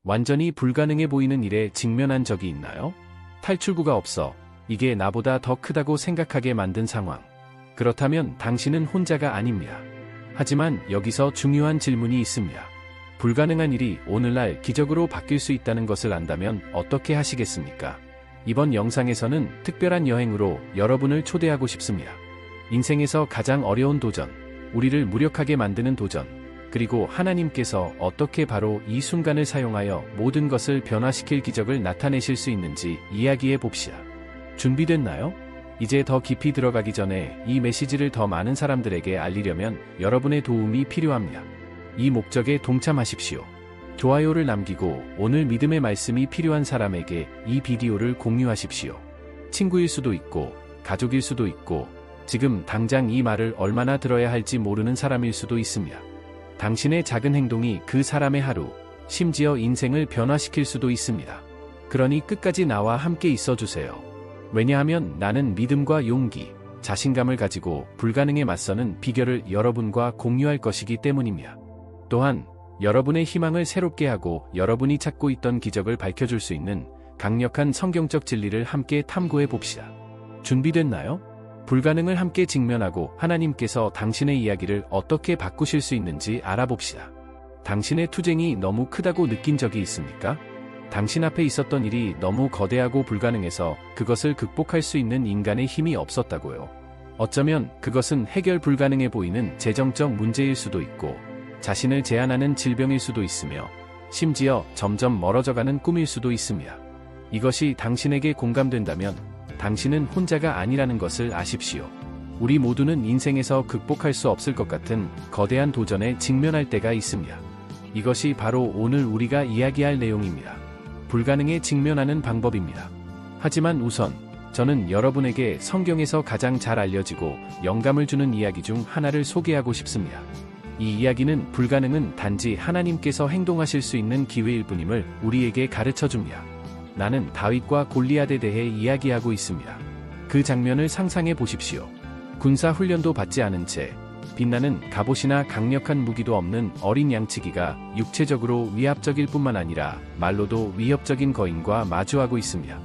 완전히 불가능해 보이는 일에 직면한 적이 있나요? 탈출구가 없어. 이게 나보다 더 크다고 생각하게 만든 상황. 그렇다면 당신은 혼자가 아닙니다. 하지만 여기서 중요한 질문이 있습니다. 불가능한 일이 오늘날 기적으로 바뀔 수 있다는 것을 안다면 어떻게 하시겠습니까? 이번 영상에서는 특별한 여행으로 여러분을 초대하고 싶습니다. 인생에서 가장 어려운 도전, 우리를 무력하게 만드는 도전, 그리고 하나님께서 어떻게 바로 이 순간을 사용하여 모든 것을 변화시킬 기적을 나타내실 수 있는지 이야기해 봅시다. 준비됐나요? 이제 더 깊이 들어가기 전에 이 메시지를 더 많은 사람들에게 알리려면 여러분의 도움이 필요합니다. 이 목적에 동참하십시오. 좋아요를 남기고 오늘 믿음의 말씀이 필요한 사람에게 이 비디오를 공유하십시오. 친구일 수도 있고, 가족일 수도 있고, 지금 당장 이 말을 얼마나 들어야 할지 모르는 사람일 수도 있습니다. 당신의 작은 행동이 그 사람의 하루, 심지어 인생을 변화시킬 수도 있습니다. 그러니 끝까지 나와 함께 있어주세요. 왜냐하면 나는 믿음과 용기, 자신감을 가지고 불가능에 맞서는 비결을 여러분과 공유할 것이기 때문입니다. 또한 여러분의 희망을 새롭게 하고 여러분이 찾고 있던 기적을 밝혀줄 수 있는 강력한 성경적 진리를 함께 탐구해 봅시다. 준비됐나요? 불가능을 함께 직면하고 하나님께서 당신의 이야기를 어떻게 바꾸실 수 있는지 알아봅시다. 당신의 투쟁이 너무 크다고 느낀 적이 있습니까? 당신 앞에 있었던 일이 너무 거대하고 불가능해서 그것을 극복할 수 있는 인간의 힘이 없었다고요. 어쩌면 그것은 해결 불가능해 보이는 재정적 문제일 수도 있고, 자신을 제한하는 질병일 수도 있으며, 심지어 점점 멀어져가는 꿈일 수도 있습니다. 이것이 당신에게 공감된다면 당신은 혼자가 아니라는 것을 아십시오. 우리 모두는 인생에서 극복할 수 없을 것 같은 거대한 도전에 직면할 때가 있습니다. 이것이 바로 오늘 우리가 이야기할 내용입니다. 불가능에 직면하는 방법입니다. 하지만 우선 저는 여러분에게 성경에서 가장 잘 알려지고 영감을 주는 이야기 중 하나를 소개하고 싶습니다. 이 이야기는 불가능은 단지 하나님께서 행동하실 수 있는 기회일 뿐임을 우리에게 가르쳐 줍니다. 나는 다윗과 골리앗에 대해 이야기하고 있습니다. 그 장면을 상상해 보십시오. 군사 훈련도 받지 않은 채 빛나는 갑옷이나 강력한 무기도 없는 어린 양치기가 육체적으로 위압적일 뿐만 아니라 말로도 위협적인 거인과 마주하고 있습니다.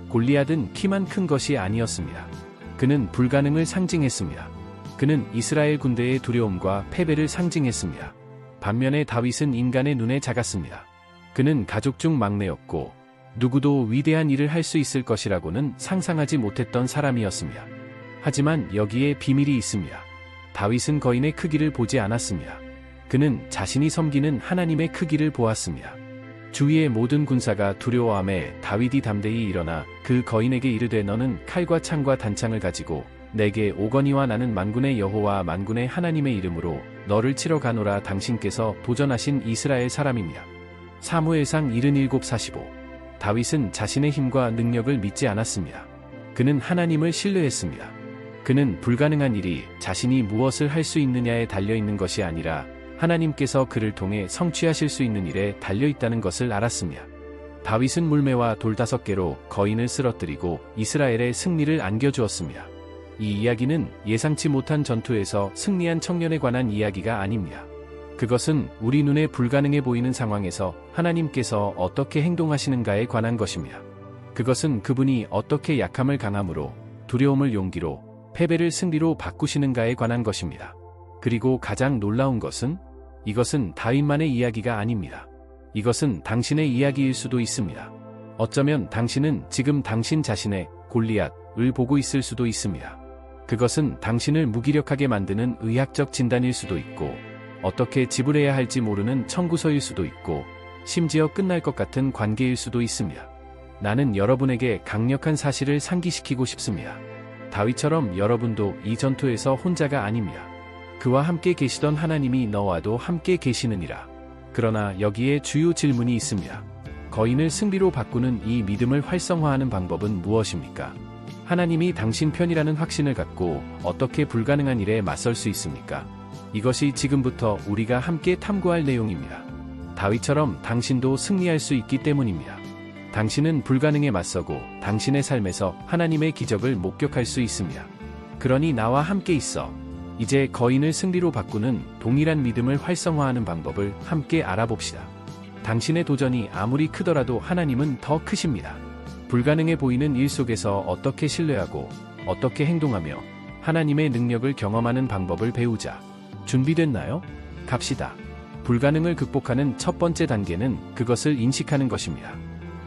골리앗은 키만 큰 것이 아니었습니다. 그는 불가능을 상징했습니다. 그는 이스라엘 군대의 두려움과 패배를 상징했습니다. 반면에 다윗은 인간의 눈에 작았습니다. 그는 가족 중 막내였고 누구도 위대한 일을 할 수 있을 것이라고는 상상하지 못했던 사람이었습니다. 하지만 여기에 비밀이 있습니다. 다윗은 거인의 크기를 보지 않았습니다. 그는 자신이 섬기는 하나님의 크기를 보았습니다. 주위의 모든 군사가 두려워함에 다윗이 담대히 일어나 그 거인에게 이르되 너는 칼과 창과 단창을 가지고 내게 오거니와 나는 만군의 여호와 만군의 하나님의 이름으로 너를 치러 가노라. 당신께서 도전하신 이스라엘 사람입니다. 사무엘상 77:45. 다윗은 자신의 힘과 능력을 믿지 않았습니다. 그는 하나님을 신뢰했습니다. 그는 불가능한 일이 자신이 무엇을 할 수 있느냐에 달려있는 것이 아니라 하나님께서 그를 통해 성취하실 수 있는 일에 달려있다는 것을 알았습니다. 다윗은 물매와 돌 5개로 거인을 쓰러뜨리고 이스라엘의 승리를 안겨주었습니다. 이 이야기는 예상치 못한 전투에서 승리한 청년에 관한 이야기가 아닙니다. 그것은 우리 눈에 불가능해 보이는 상황에서 하나님께서 어떻게 행동하시는가에 관한 것입니다. 그것은 그분이 어떻게 약함을 강함으로, 두려움을 용기로, 패배를 승리로 바꾸시는가에 관한 것입니다. 그리고 가장 놀라운 것은 이것은 다윗만의 이야기가 아닙니다. 이것은 당신의 이야기일 수도 있습니다. 어쩌면 당신은 지금 당신 자신의 골리앗을 보고 있을 수도 있습니다. 그것은 당신을 무기력하게 만드는 의학적 진단일 수도 있고, 어떻게 지불해야 할지 모르는 청구서일 수도 있고, 심지어 끝날 것 같은 관계일 수도 있습니다. 나는 여러분에게 강력한 사실을 상기시키고 싶습니다. 다윗처럼 여러분도 이 전투에서 혼자가 아닙니다. 그와 함께 계시던 하나님이 너와도 함께 계시느니라. 그러나 여기에 주요 질문이 있습니다. 거인을 승리로 바꾸는 이 믿음을 활성화하는 방법은 무엇입니까? 하나님이 당신 편이라는 확신을 갖고 어떻게 불가능한 일에 맞설 수 있습니까? 이것이 지금부터 우리가 함께 탐구할 내용입니다. 다윗처럼 당신도 승리할 수 있기 때문입니다. 당신은 불가능에 맞서고 당신의 삶에서 하나님의 기적을 목격할 수 있습니다. 그러니 나와 함께 있어. 이제 거인을 승리로 바꾸는 동일한 믿음을 활성화하는 방법을 함께 알아봅시다. 당신의 도전이 아무리 크더라도 하나님은 더 크십니다. 불가능해 보이는 일 속에서 어떻게 신뢰하고 어떻게 행동하며 하나님의 능력을 경험하는 방법을 배우자. 준비됐나요? 갑시다. 불가능을 극복하는 첫 번째 단계는 그것을 인식하는 것입니다.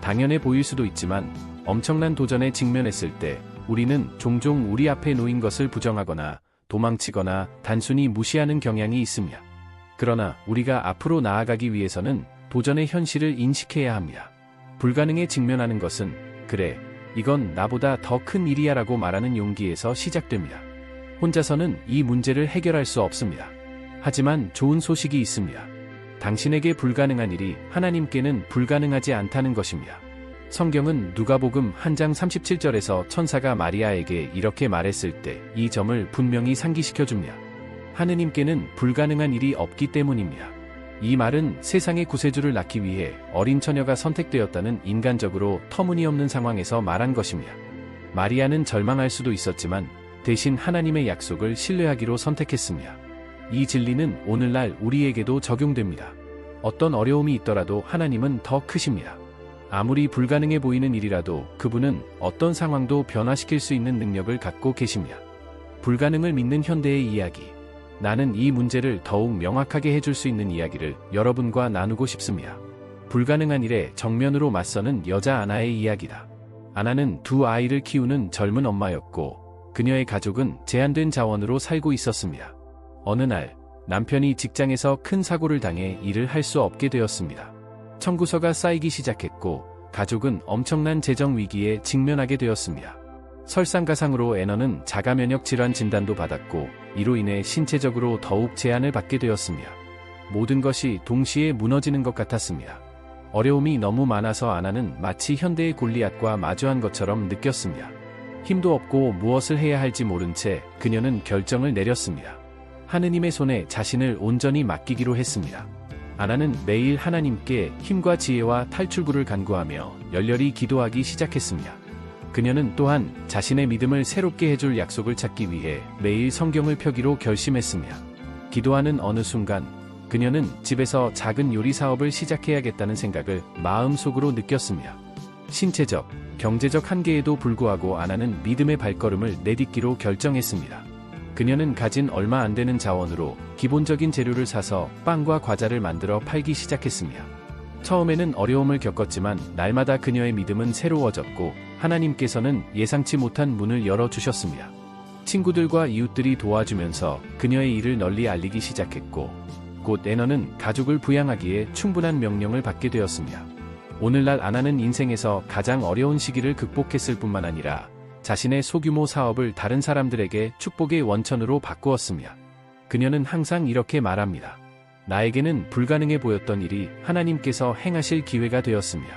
당연해 보일 수도 있지만 엄청난 도전에 직면했을 때 우리는 종종 우리 앞에 놓인 것을 부정하거나 도망치거나 단순히 무시하는 경향이 있습니다. 그러나 우리가 앞으로 나아가기 위해서는 도전의 현실을 인식해야 합니다. 불가능에 직면하는 것은 그래, 이건 나보다 더 큰 일이야 라고 말하는 용기에서 시작됩니다. 혼자서는 이 문제를 해결할 수 없습니다. 하지만 좋은 소식이 있습니다. 당신에게 불가능한 일이 하나님께는 불가능하지 않다는 것입니다. 성경은 누가복음 1장 37절에서 천사가 마리아에게 이렇게 말했을 때 이 점을 분명히 상기시켜 줍니다. 하느님께는 불가능한 일이 없기 때문입니다. 이 말은 세상의 구세주를 낳기 위해 어린 처녀가 선택되었다는 인간적으로 터무니없는 상황에서 말한 것입니다. 마리아는 절망할 수도 있었지만 대신 하나님의 약속을 신뢰하기로 선택했습니다. 이 진리는 오늘날 우리에게도 적용됩니다. 어떤 어려움이 있더라도 하나님은 더 크십니다. 아무리 불가능해 보이는 일이라도 그분은 어떤 상황도 변화시킬 수 있는 능력을 갖고 계십니다. 불가능을 믿는 현대의 이야기. 나는 이 문제를 더욱 명확하게 해줄 수 있는 이야기를 여러분과 나누고 싶습니다. 불가능한 일에 정면으로 맞서는 여자 아나의 이야기다. 아나는 두 아이를 키우는 젊은 엄마였고 그녀의 가족은 제한된 자원으로 살고 있었습니다. 어느 날 남편이 직장에서 큰 사고를 당해 일을 할 수 없게 되었습니다. 청구서가 쌓이기 시작했고 가족은 엄청난 재정 위기에 직면하게 되었습니다. 설상가상으로 애너는 자가 면역 질환 진단도 받았고 이로 인해 신체적으로 더욱 제한을 받게 되었습니다. 모든 것이 동시에 무너지는 것 같았습니다. 어려움이 너무 많아서 아나는 마치 현대의 골리앗과 마주한 것처럼 느꼈습니다. 힘도 없고 무엇을 해야 할지 모른 채 그녀는 결정을 내렸습니다. 하느님의 손에 자신을 온전히 맡기기로 했습니다. 아나는 매일 하나님께 힘과 지혜와 탈출구를 간구하며 열렬히 기도하기 시작했습니다. 그녀는 또한 자신의 믿음을 새롭게 해줄 약속을 찾기 위해 매일 성경을 펴기로 결심했습니다. 기도하는 어느 순간 그녀는 집에서 작은 요리 사업을 시작해야겠다는 생각을 마음속으로 느꼈습니다. 신체적, 경제적 한계에도 불구하고 아나는 믿음의 발걸음을 내딛기로 결정했습니다. 그녀는 가진 얼마 안 되는 자원으로 기본적인 재료를 사서 빵과 과자를 만들어 팔기 시작했습니다. 처음에는 어려움을 겪었지만 날마다 그녀의 믿음은 새로워졌고 하나님께서는 예상치 못한 문을 열어주셨습니다. 친구들과 이웃들이 도와주면서 그녀의 일을 널리 알리기 시작했고 곧 애너는 가족을 부양하기에 충분한 명령을 받게 되었습니다. 오늘날 아나는 인생에서 가장 어려운 시기를 극복했을 뿐만 아니라 자신의 소규모 사업을 다른 사람들에게 축복의 원천으로 바꾸었습니다. 그녀는 항상 이렇게 말합니다. 나에게는 불가능해 보였던 일이 하나님께서 행하실 기회가 되었습니다.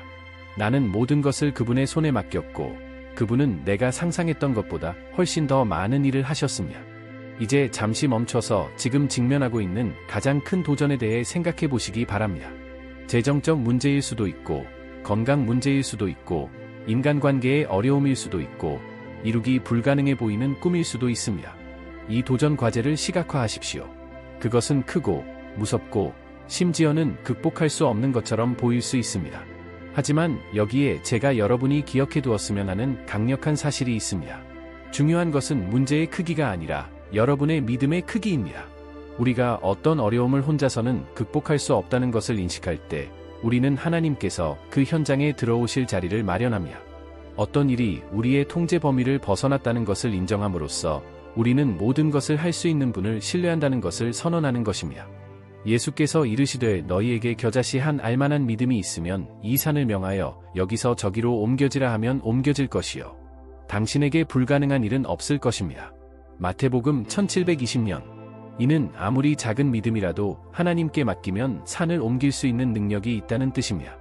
나는 모든 것을 그분의 손에 맡겼고 그분은 내가 상상했던 것보다 훨씬 더 많은 일을 하셨습니다. 이제 잠시 멈춰서 지금 직면하고 있는 가장 큰 도전에 대해 생각해 보시기 바랍니다. 재정적 문제일 수도 있고 건강 문제일 수도 있고 인간관계의 어려움일 수도 있고 이루기 불가능해 보이는 꿈일 수도 있습니다. 이 도전 과제를 시각화하십시오. 그것은 크고 무섭고 심지어는 극복할 수 없는 것처럼 보일 수 있습니다. 하지만 여기에 제가 여러분이 기억해 두었으면 하는 강력한 사실이 있습니다. 중요한 것은 문제의 크기가 아니라 여러분의 믿음의 크기입니다. 우리가 어떤 어려움을 혼자서는 극복할 수 없다는 것을 인식할 때 우리는 하나님께서 그 현장에 들어오실 자리를 마련합니다. 어떤 일이 우리의 통제 범위를 벗어났다는 것을 인정함으로써 우리는 모든 것을 할 수 있는 분을 신뢰한다는 것을 선언하는 것입니다. 예수께서 이르시되 너희에게 겨자씨 한 알만한 믿음이 있으면 이 산을 명하여 여기서 저기로 옮겨지라 하면 옮겨질 것이요 당신에게 불가능한 일은 없을 것입니다. 마태복음 1720년. 이는 아무리 작은 믿음이라도 하나님께 맡기면 산을 옮길 수 있는 능력이 있다는 뜻입니다.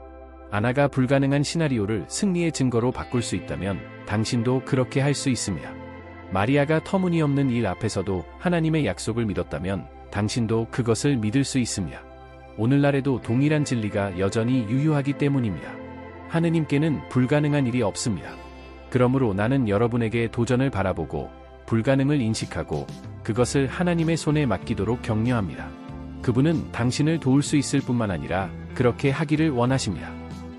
아나가 불가능한 시나리오를 승리의 증거로 바꿀 수 있다면 당신도 그렇게 할 수 있습니다. 마리아가 터무니없는 일 앞에서도 하나님의 약속을 믿었다면 당신도 그것을 믿을 수 있습니다. 오늘날에도 동일한 진리가 여전히 유효하기 때문입니다. 하느님께는 불가능한 일이 없습니다. 그러므로 나는 여러분에게 도전을 바라보고 불가능을 인식하고 그것을 하나님의 손에 맡기도록 격려합니다. 그분은 당신을 도울 수 있을 뿐만 아니라 그렇게 하기를 원하십니다.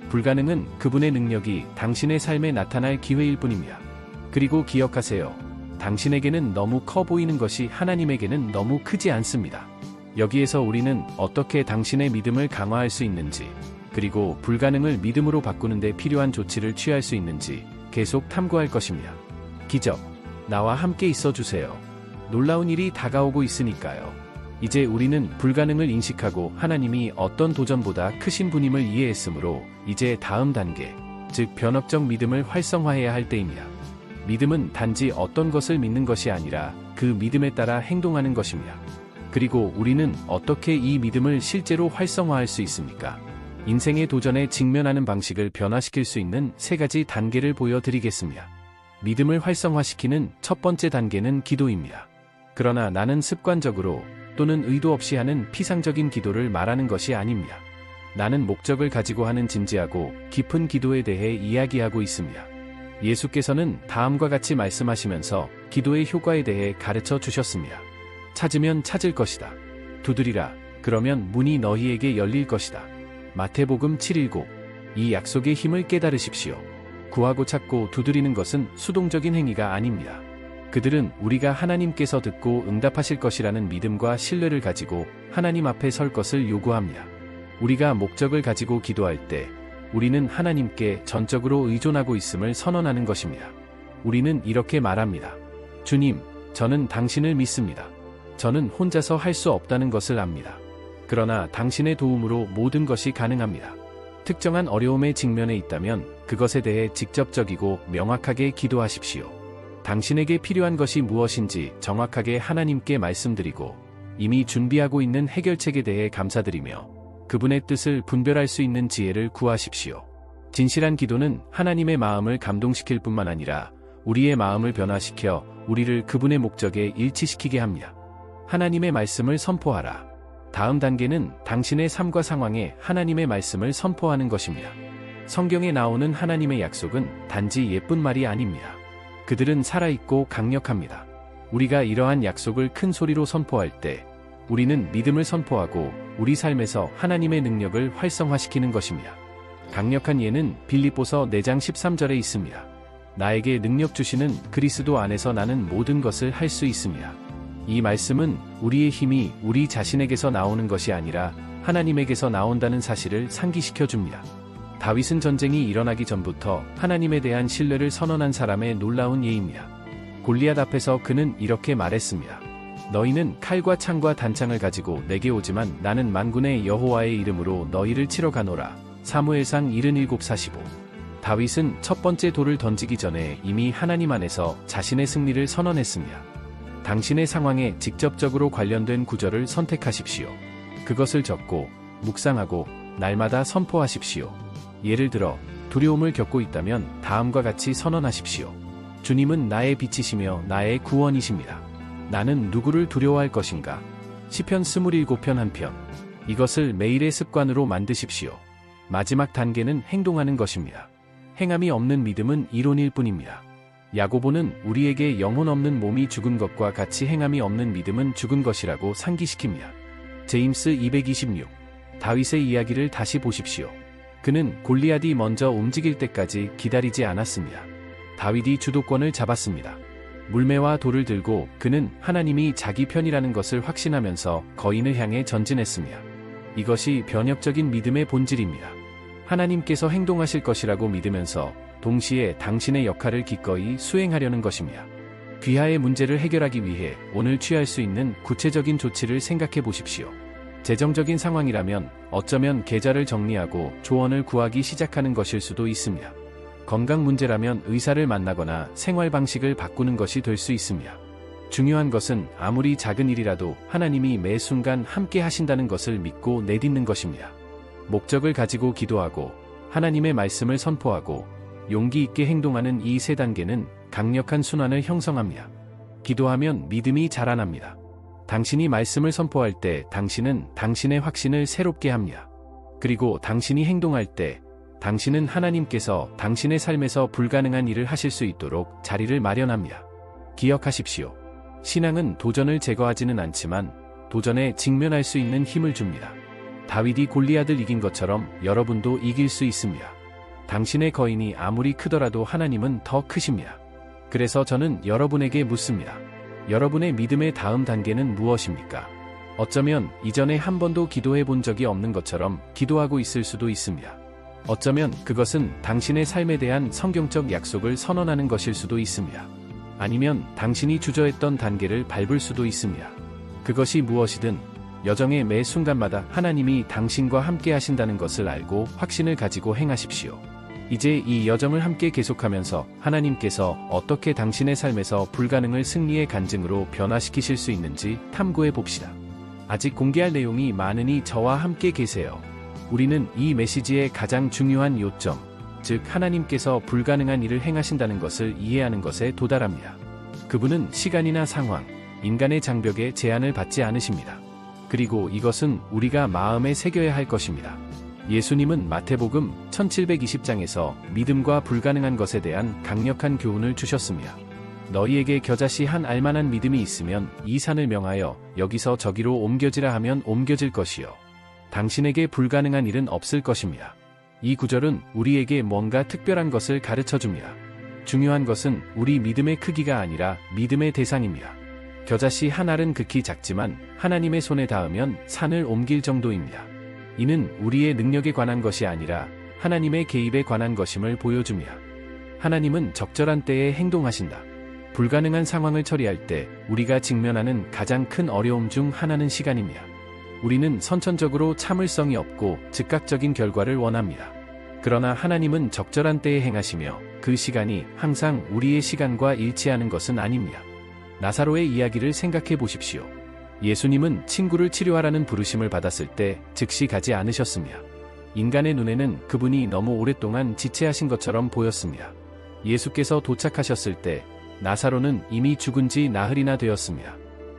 불가능은 그분의 능력이 당신의 삶에 나타날 기회일 뿐입니다. 그리고 기억하세요. 당신에게는 너무 커 보이는 것이 하나님에게는 너무 크지 않습니다. 여기에서 우리는 어떻게 당신의 믿음을 강화할 수 있는지, 그리고 불가능을 믿음으로 바꾸는 데 필요한 조치를 취할 수 있는지 계속 탐구할 것입니다. 기적, 나와 함께 있어 주세요. 놀라운 일이 다가오고 있으니까요. 이제 우리는 불가능을 인식하고 하나님이 어떤 도전보다 크신 분임을 이해했으므로 이제 다음 단계, 즉 변혁적 믿음을 활성화해야 할 때입니다. 믿음은 단지 어떤 것을 믿는 것이 아니라 그 믿음에 따라 행동하는 것입니다. 그리고 우리는 어떻게 이 믿음을 실제로 활성화할 수 있습니까? 인생의 도전에 직면하는 방식을 변화시킬 수 있는 3가지 단계를 보여드리겠습니다. 믿음을 활성화시키는 첫 번째 단계는 기도입니다. 그러나 나는 습관적으로 또는 의도 없이 하는 피상적인 기도를 말하는 것이 아닙니다. 나는 목적을 가지고 하는 진지하고 깊은 기도에 대해 이야기하고 있습니다. 예수께서는 다음과 같이 말씀하시면서 기도의 효과에 대해 가르쳐 주셨습니다. 찾으면 찾을 것이다. 두드리라. 그러면 문이 너희에게 열릴 것이다. 마태복음 7:19. 이 약속의 힘을 깨달으십시오. 구하고 찾고 두드리는 것은 수동적인 행위가 아닙니다. 그들은 우리가 하나님께서 듣고 응답하실 것이라는 믿음과 신뢰를 가지고 하나님 앞에 설 것을 요구합니다. 우리가 목적을 가지고 기도할 때 우리는 하나님께 전적으로 의존하고 있음을 선언하는 것입니다. 우리는 이렇게 말합니다. 주님, 저는 당신을 믿습니다. 저는 혼자서 할 수 없다는 것을 압니다. 그러나 당신의 도움으로 모든 것이 가능합니다. 특정한 어려움에 직면해 있다면 그것에 대해 직접적이고 명확하게 기도하십시오. 당신에게 필요한 것이 무엇인지 정확하게 하나님께 말씀드리고 이미 준비하고 있는 해결책에 대해 감사드리며 그분의 뜻을 분별할 수 있는 지혜를 구하십시오. 진실한 기도는 하나님의 마음을 감동시킬 뿐만 아니라 우리의 마음을 변화시켜 우리를 그분의 목적에 일치시키게 합니다. 하나님의 말씀을 선포하라. 다음 단계는 당신의 삶과 상황에 하나님의 말씀을 선포하는 것입니다. 성경에 나오는 하나님의 약속은 단지 예쁜 말이 아닙니다. 그들은 살아있고 강력합니다. 우리가 이러한 약속을 큰 소리로 선포할 때 우리는 믿음을 선포하고 우리 삶에서 하나님의 능력을 활성화시키는 것입니다. 강력한 예는 빌립보서 4장 13절에 있습니다. 나에게 능력 주시는 그리스도 안에서 나는 모든 것을 할 수 있습니다. 이 말씀은 우리의 힘이 우리 자신에게서 나오는 것이 아니라 하나님에게서 나온다는 사실을 상기시켜 줍니다. 다윗은 전쟁이 일어나기 전부터 하나님에 대한 신뢰를 선언한 사람의 놀라운 예입니다. 골리앗 앞에서 그는 이렇게 말했습니다. 너희는 칼과 창과 단창을 가지고 내게 오지만 나는 만군의 여호와의 이름으로 너희를 치러 가노라. 사무엘상 77:45. 다윗은 첫 번째 돌을 던지기 전에 이미 하나님 안에서 자신의 승리를 선언했습니다. 당신의 상황에 직접적으로 관련된 구절을 선택하십시오. 그것을 적고 묵상하고 날마다 선포하십시오. 예를 들어 두려움을 겪고 있다면 다음과 같이 선언하십시오. 주님은 나의 빛이시며 나의 구원이십니다. 나는 누구를 두려워할 것인가? 시편 27편 1편. 이것을 매일의 습관으로 만드십시오. 마지막 단계는 행동하는 것입니다. 행함이 없는 믿음은 이론일 뿐입니다. 야고보는 우리에게 영혼 없는 몸이 죽은 것과 같이 행함이 없는 믿음은 죽은 것이라고 상기시킵니다. 제임스 226. 다윗의 이야기를 다시 보십시오. 그는 골리앗이 먼저 움직일 때까지 기다리지 않았습니다. 다윗이 주도권을 잡았습니다. 물매와 돌을 들고 그는 하나님이 자기 편이라는 것을 확신하면서 거인을 향해 전진했습니다. 이것이 변혁적인 믿음의 본질입니다. 하나님께서 행동하실 것이라고 믿으면서 동시에 당신의 역할을 기꺼이 수행하려는 것입니다. 귀하의 문제를 해결하기 위해 오늘 취할 수 있는 구체적인 조치를 생각해 보십시오. 재정적인 상황이라면 어쩌면 계좌를 정리하고 조언을 구하기 시작하는 것일 수도 있습니다. 건강 문제라면 의사를 만나거나 생활 방식을 바꾸는 것이 될 수 있습니다. 중요한 것은 아무리 작은 일이라도 하나님이 매 순간 함께 하신다는 것을 믿고 내딛는 것입니다. 목적을 가지고 기도하고 하나님의 말씀을 선포하고 용기 있게 행동하는 이 3단계는 강력한 순환을 형성합니다. 기도하면 믿음이 자라납니다. 당신이 말씀을 선포할 때 당신은 당신의 확신을 새롭게 합니다. 그리고 당신이 행동할 때 당신은 하나님께서 당신의 삶에서 불가능한 일을 하실 수 있도록 자리를 마련합니다. 기억하십시오. 신앙은 도전을 제거하지는 않지만 도전에 직면할 수 있는 힘을 줍니다. 다윗이 골리앗을 이긴 것처럼 여러분도 이길 수 있습니다. 당신의 거인이 아무리 크더라도 하나님은 더 크십니다. 그래서 저는 여러분에게 묻습니다. 여러분의 믿음의 다음 단계는 무엇입니까? 어쩌면 이전에 한 번도 기도해 본 적이 없는 것처럼 기도하고 있을 수도 있습니다. 어쩌면 그것은 당신의 삶에 대한 성경적 약속을 선언하는 것일 수도 있습니다. 아니면 당신이 주저했던 단계를 밟을 수도 있습니다. 그것이 무엇이든 여정의 매 순간마다 하나님이 당신과 함께 하신다는 것을 알고 확신을 가지고 행하십시오. 이제 이 여정을 함께 계속하면서 하나님께서 어떻게 당신의 삶에서 불가능을 승리의 간증으로 변화시키실 수 있는지 탐구해 봅시다. 아직 공개할 내용이 많으니 저와 함께 계세요. 우리는 이 메시지의 가장 중요한 요점, 즉 하나님께서 불가능한 일을 행하신다는 것을 이해하는 것에 도달합니다. 그분은 시간이나 상황, 인간의 장벽에 제한을 받지 않으십니다. 그리고 이것은 우리가 마음에 새겨야 할 것입니다. 예수님은 마태복음 1720장에서 믿음과 불가능한 것에 대한 강력한 교훈을 주셨습니다. 너희에게 겨자씨 한 알만한 믿음이 있으면 이 산을 명하여 여기서 저기로 옮겨지라 하면 옮겨질 것이요. 당신에게 불가능한 일은 없을 것입니다. 이 구절은 우리에게 뭔가 특별한 것을 가르쳐 줍니다. 중요한 것은 우리 믿음의 크기가 아니라 믿음의 대상입니다. 겨자씨 한 알은 극히 작지만 하나님의 손에 닿으면 산을 옮길 정도입니다. 이는 우리의 능력에 관한 것이 아니라 하나님의 개입에 관한 것임을 보여줍니다. 하나님은 적절한 때에 행동하신다. 불가능한 상황을 처리할 때 우리가 직면하는 가장 큰 어려움 중 하나는 시간입니다. 우리는 선천적으로 참을성이 없고 즉각적인 결과를 원합니다. 그러나 하나님은 적절한 때에 행하시며 그 시간이 항상 우리의 시간과 일치하는 것은 아닙니다. 나사로의 이야기를 생각해 보십시오. 예수님은 친구를 치료하라는 부르심을 받았을 때 즉시 가지 않으셨습니다. 인간의 눈에는 그분이 너무 오랫동안 지체하신 것처럼 보였습니다. 예수께서 도착하셨을 때 나사로는 이미 죽은 지 나흘이나 되었습니다.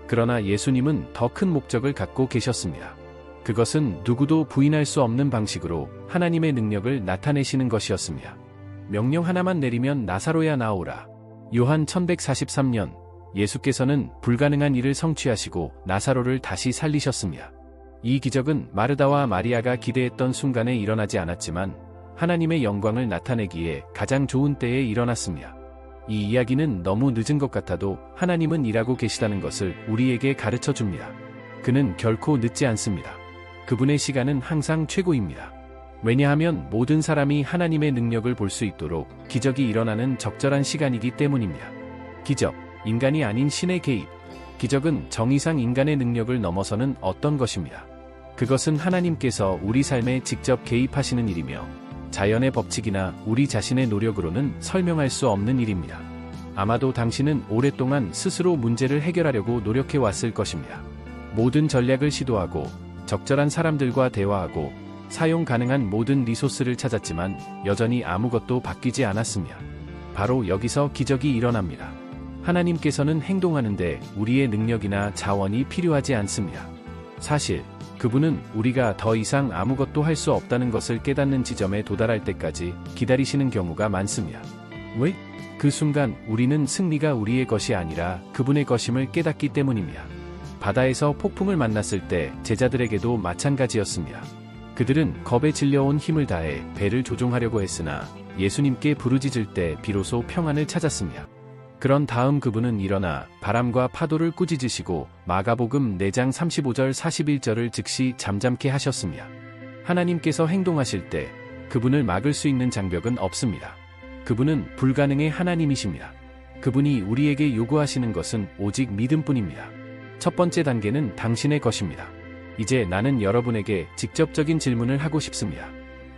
그러나 예수님은 더 큰 목적을 갖고 계셨습니다. 그것은 누구도 부인할 수 없는 방식으로 하나님의 능력을 나타내시는 것이었습니다. 명령 하나만 내리면 나사로야 나오라. 요한 1143년 예수께서는 불가능한 일을 성취하시고 나사로를 다시 살리셨습니다. 이 기적은 마르다와 마리아가 기대했던 순간에 일어나지 않았지만 하나님의 영광을 나타내기에 가장 좋은 때에 일어났습니다. 이 이야기는 너무 늦은 것 같아도 하나님은 일하고 계시다는 것을 우리에게 가르쳐 줍니다. 그는 결코 늦지 않습니다. 그분의 시간은 항상 최고입니다. 왜냐하면 모든 사람이 하나님의 능력을 볼 수 있도록 기적이 일어나는 적절한 시간이기 때문입니다. 기적, 인간이 아닌 신의 개입. 기적은 정의상 인간의 능력을 넘어서는 어떤 것입니다. 그것은 하나님께서 우리 삶에 직접 개입하시는 일이며 자연의 법칙이나 우리 자신의 노력으로는 설명할 수 없는 일입니다. 아마도 당신은 오랫동안 스스로 문제를 해결하려고 노력해 왔을 것입니다. 모든 전략을 시도하고 적절한 사람들과 대화하고 사용 가능한 모든 리소스를 찾았지만 여전히 아무것도 바뀌지 않았습니다. 바로 여기서 기적이 일어납니다. 하나님께서는 행동하는데 우리의 능력이나 자원이 필요하지 않습니다. 사실 그분은 우리가 더 이상 아무것도 할 수 없다는 것을 깨닫는 지점에 도달할 때까지 기다리시는 경우가 많습니다. 왜? 그 순간 우리는 승리가 우리의 것이 아니라 그분의 것임을 깨닫기 때문입니다. 바다에서 폭풍을 만났을 때 제자들에게도 마찬가지였습니다. 그들은 겁에 질려온 힘을 다해 배를 조종하려고 했으나 예수님께 부르짖을 때 비로소 평안을 찾았습니다. 그런 다음 그분은 일어나 바람과 파도를 꾸짖으시고 마가복음 4장 35절 41절을 즉시 잠잠케 하셨습니다. 하나님께서 행동하실 때 그분을 막을 수 있는 장벽은 없습니다. 그분은 불가능의 하나님이십니다. 그분이 우리에게 요구하시는 것은 오직 믿음뿐입니다. 첫 번째 단계는 당신의 것입니다. 이제 나는 여러분에게 직접적인 질문을 하고 싶습니다.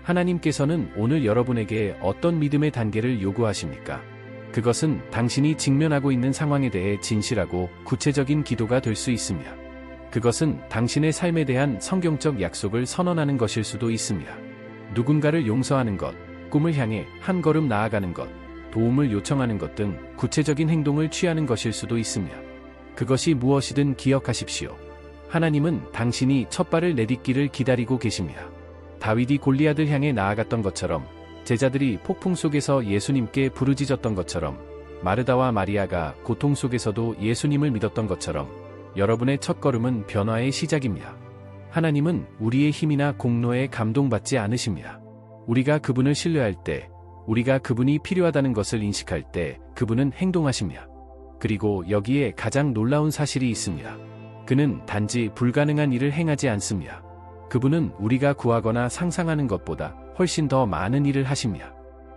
하나님께서는 오늘 여러분에게 어떤 믿음의 단계를 요구하십니까? 그것은 당신이 직면하고 있는 상황에 대해 진실하고 구체적인 기도가 될 수 있습니다. 그것은 당신의 삶에 대한 성경적 약속을 선언하는 것일 수도 있습니다. 누군가를 용서하는 것, 꿈을 향해 한 걸음 나아가는 것, 도움을 요청하는 것 등 구체적인 행동을 취하는 것일 수도 있습니다. 그것이 무엇이든 기억하십시오. 하나님은 당신이 첫 발을 내딛기를 기다리고 계십니다. 다윗이 골리앗을 향해 나아갔던 것처럼, 제자들이 폭풍 속에서 예수님께 부르짖었던 것처럼, 마르다와 마리아가 고통 속에서도 예수님을 믿었던 것처럼 여러분의 첫걸음은 변화의 시작입니다. 하나님은 우리의 힘이나 공로에 감동받지 않으십니다. 우리가 그분을 신뢰할 때, 우리가 그분이 필요하다는 것을 인식할 때 그분은 행동하십니다. 그리고 여기에 가장 놀라운 사실이 있습니다. 그는 단지 불가능한 일을 행하지 않습니다. 그분은 우리가 구하거나 상상하는 것보다 훨씬 더 많은 일을 하십니다.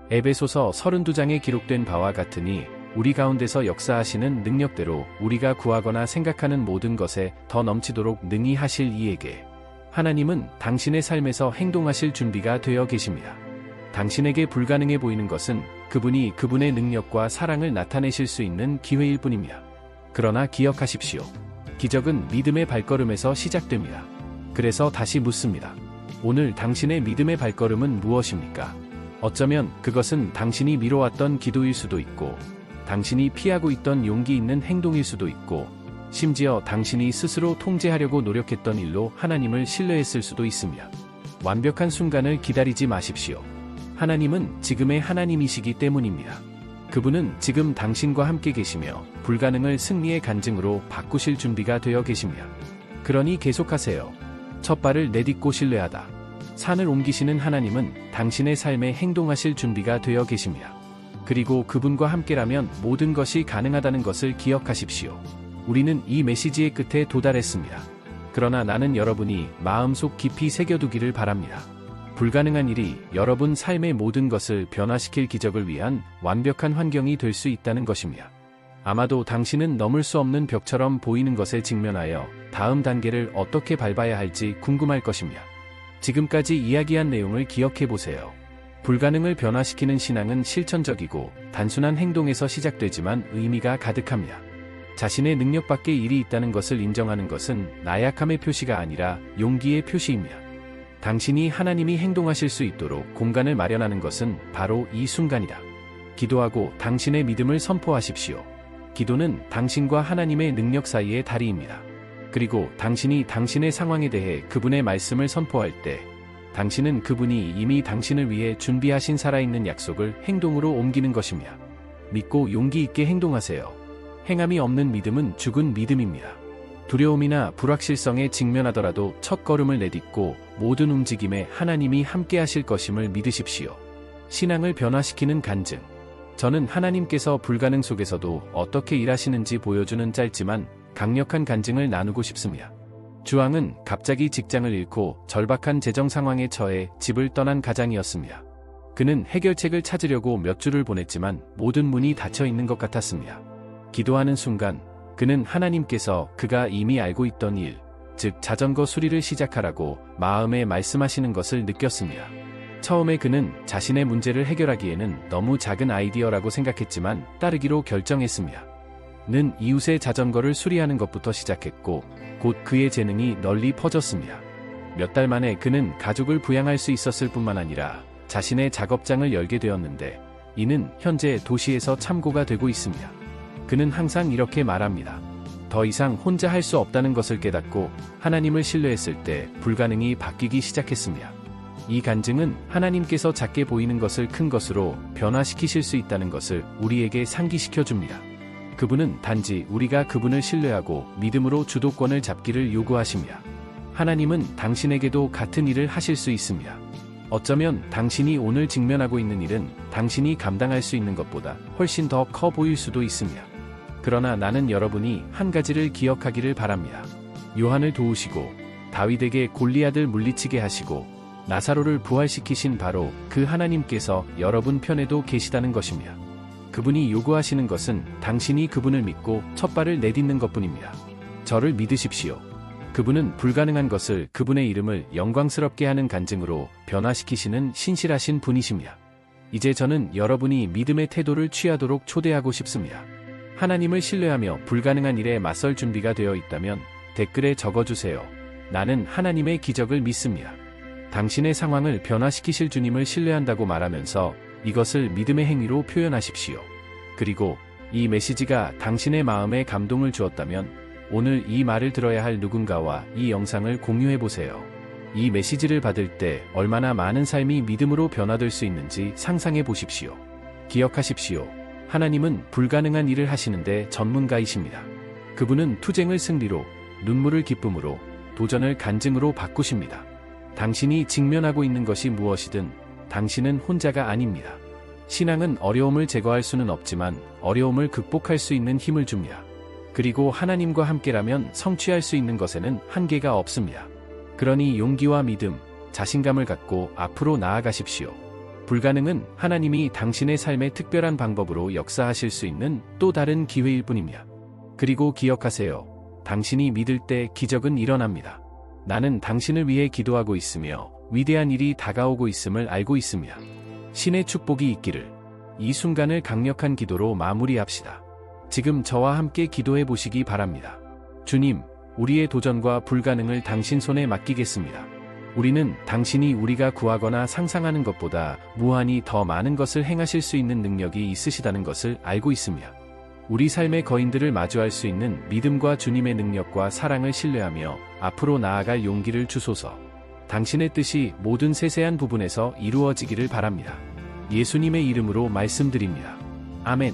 에베소서 32장에 기록된 바와 같으니 우리 가운데서 역사하시는 능력대로 우리가 구하거나 생각하는 모든 것에 더 넘치도록 능히 하실 이에게 하나님은 당신의 삶에서 행동하실 준비가 되어 계십니다. 당신에게 불가능해 보이는 것은 그분이 그분의 능력과 사랑을 나타내실 수 있는 기회일 뿐입니다. 그러나 기억하십시오. 기적은 믿음의 발걸음에서 시작됩니다. 그래서 다시 묻습니다. 오늘 당신의 믿음의 발걸음은 무엇입니까? 어쩌면 그것은 당신이 미뤄왔던 기도일 수도 있고, 당신이 피하고 있던 용기 있는 행동일 수도 있고, 심지어 당신이 스스로 통제하려고 노력했던 일로 하나님을 신뢰했을 수도 있습니다. 완벽한 순간을 기다리지 마십시오. 하나님은 지금의 하나님이시기 때문입니다. 그분은 지금 당신과 함께 계시며 불가능을 승리의 간증으로 바꾸실 준비가 되어 계십니다. 그러니 계속하세요. 첫 발을 내딛고 신뢰하다. 산을 옮기시는 하나님은 당신의 삶에 행동하실 준비가 되어 계십니다. 그리고 그분과 함께라면 모든 것이 가능하다는 것을 기억하십시오. 우리는 이 메시지의 끝에 도달했습니다. 그러나 나는 여러분이 마음속 깊이 새겨두기를 바랍니다. 불가능한 일이 여러분 삶의 모든 것을 변화시킬 기적을 위한 완벽한 환경이 될 수 있다는 것입니다. 아마도 당신은 넘을 수 없는 벽처럼 보이는 것에 직면하여 다음 단계를 어떻게 밟아야 할지 궁금할 것입니다. 지금까지 이야기한 내용을 기억해 보세요. 불가능을 변화시키는 신앙은 실천적이고 단순한 행동에서 시작되지만 의미가 가득합니다. 자신의 능력 밖의 일이 있다는 것을 인정하는 것은 나약함의 표시가 아니라 용기의 표시입니다. 당신이 하나님이 행동하실 수 있도록 공간을 마련하는 것은 바로 이 순간이다. 기도하고 당신의 믿음을 선포하십시오. 기도는 당신과 하나님의 능력 사이의 다리입니다. 그리고 당신이 당신의 상황에 대해 그분의 말씀을 선포할 때, 당신은 그분이 이미 당신을 위해 준비하신 살아있는 약속을 행동으로 옮기는 것입니다. 믿고 용기 있게 행동하세요. 행함이 없는 믿음은 죽은 믿음입니다. 두려움이나 불확실성에 직면하더라도 첫 걸음을 내딛고 모든 움직임에 하나님이 함께 하실 것임을 믿으십시오. 신앙을 변화시키는 간증. 저는 하나님께서 불가능 속에서도 어떻게 일하시는지 보여주는 짧지만 강력한 간증을 나누고 싶습니다. 주왕은 갑자기 직장을 잃고 절박한 재정 상황에 처해 집을 떠난 가장이었습니다. 그는 해결책을 찾으려고 몇 주를 보냈지만 모든 문이 닫혀 있는 것 같았습니다. 기도하는 순간 그는 하나님께서 그가 이미 알고 있던 일, 즉 자전거 수리를 시작하라고 마음에 말씀하시는 것을 느꼈습니다. 처음에 그는 자신의 문제를 해결하기에는 너무 작은 아이디어라고 생각했지만 따르기로 결정했습니다. 는 이웃의 자전거를 수리하는 것부터 시작했고 곧 그의 재능이 널리 퍼졌습니다. 몇 달 만에 그는 가족을 부양할 수 있었을 뿐만 아니라 자신의 작업장을 열게 되었는데 이는 현재 도시에서 참고가 되고 있습니다. 그는 항상 이렇게 말합니다. 더 이상 혼자 할 수 없다는 것을 깨닫고 하나님을 신뢰했을 때 불가능이 바뀌기 시작했습니다. 이 간증은 하나님께서 작게 보이는 것을 큰 것으로 변화시키실 수 있다는 것을 우리에게 상기시켜 줍니다. 그분은 단지 우리가 그분을 신뢰하고 믿음으로 주도권을 잡기를 요구하십니다. 하나님은 당신에게도 같은 일을 하실 수 있습니다. 어쩌면 당신이 오늘 직면하고 있는 일은 당신이 감당할 수 있는 것보다 훨씬 더 커 보일 수도 있습니다. 그러나 나는 여러분이 한 가지를 기억하기를 바랍니다. 요한을 도우시고 다윗에게 골리앗을 물리치게 하시고 나사로를 부활시키신 바로 그 하나님께서 여러분 편에도 계시다는 것입니다. 그분이 요구하시는 것은 당신이 그분을 믿고 첫 발을 내딛는 것뿐입니다. 저를 믿으십시오. 그분은 불가능한 것을 그분의 이름을 영광스럽게 하는 간증으로 변화시키시는 신실하신 분이십니다. 이제 저는 여러분이 믿음의 태도를 취하도록 초대하고 싶습니다. 하나님을 신뢰하며 불가능한 일에 맞설 준비가 되어 있다면 댓글에 적어주세요. 나는 하나님의 기적을 믿습니다. 당신의 상황을 변화시키실 주님을 신뢰한다고 말하면서 이것을 믿음의 행위로 표현하십시오. 그리고 이 메시지가 당신의 마음에 감동을 주었다면 오늘 이 말을 들어야 할 누군가와 이 영상을 공유해보세요. 이 메시지를 받을 때 얼마나 많은 삶이 믿음으로 변화될 수 있는지 상상해 보십시오. 기억하십시오. 하나님은 불가능한 일을 하시는데 전문가이십니다. 그분은 투쟁을 승리로, 눈물을 기쁨으로, 도전을 간증으로 바꾸십니다. 당신이 직면하고 있는 것이 무엇이든 당신은 혼자가 아닙니다. 신앙은 어려움을 제거할 수는 없지만 어려움을 극복할 수 있는 힘을 줍니다. 그리고 하나님과 함께라면 성취할 수 있는 것에는 한계가 없습니다. 그러니 용기와 믿음, 자신감을 갖고 앞으로 나아가십시오. 불가능은 하나님이 당신의 삶의 특별한 방법으로 역사하실 수 있는 또 다른 기회일 뿐입니다. 그리고 기억하세요. 당신이 믿을 때 기적은 일어납니다. 나는 당신을 위해 기도하고 있으며 위대한 일이 다가오고 있음을 알고 있습니다. 신의 축복이 있기를. 이 순간을 강력한 기도로 마무리합시다. 지금 저와 함께 기도해 보시기 바랍니다. 주님, 우리의 도전과 불가능을 당신 손에 맡기겠습니다. 우리는 당신이 우리가 구하거나 상상하는 것보다 무한히 더 많은 것을 행하실 수 있는 능력이 있으시다는 것을 알고 있습니다. 우리 삶의 거인들을 마주할 수 있는 믿음과 주님의 능력과 사랑을 신뢰하며 앞으로 나아갈 용기를 주소서. 당신의 뜻이 모든 세세한 부분에서 이루어지기를 바랍니다. 예수님의 이름으로 말씀드립니다. 아멘.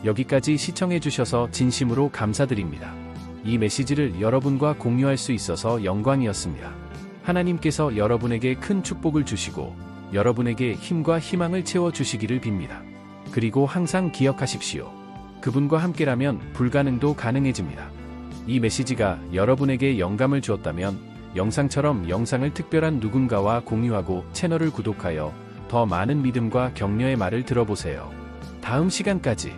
여기까지 시청해주셔서 진심으로 감사드립니다. 이 메시지를 여러분과 공유할 수 있어서 영광이었습니다. 하나님께서 여러분에게 큰 축복을 주시고 여러분에게 힘과 희망을 채워주시기를 빕니다. 그리고 항상 기억하십시오. 그분과 함께라면 불가능도 가능해집니다. 이 메시지가 여러분에게 영감을 주었다면 영상처럼 영상을 특별한 누군가와 공유하고 채널을 구독하여 더 많은 믿음과 격려의 말을 들어보세요. 다음 시간까지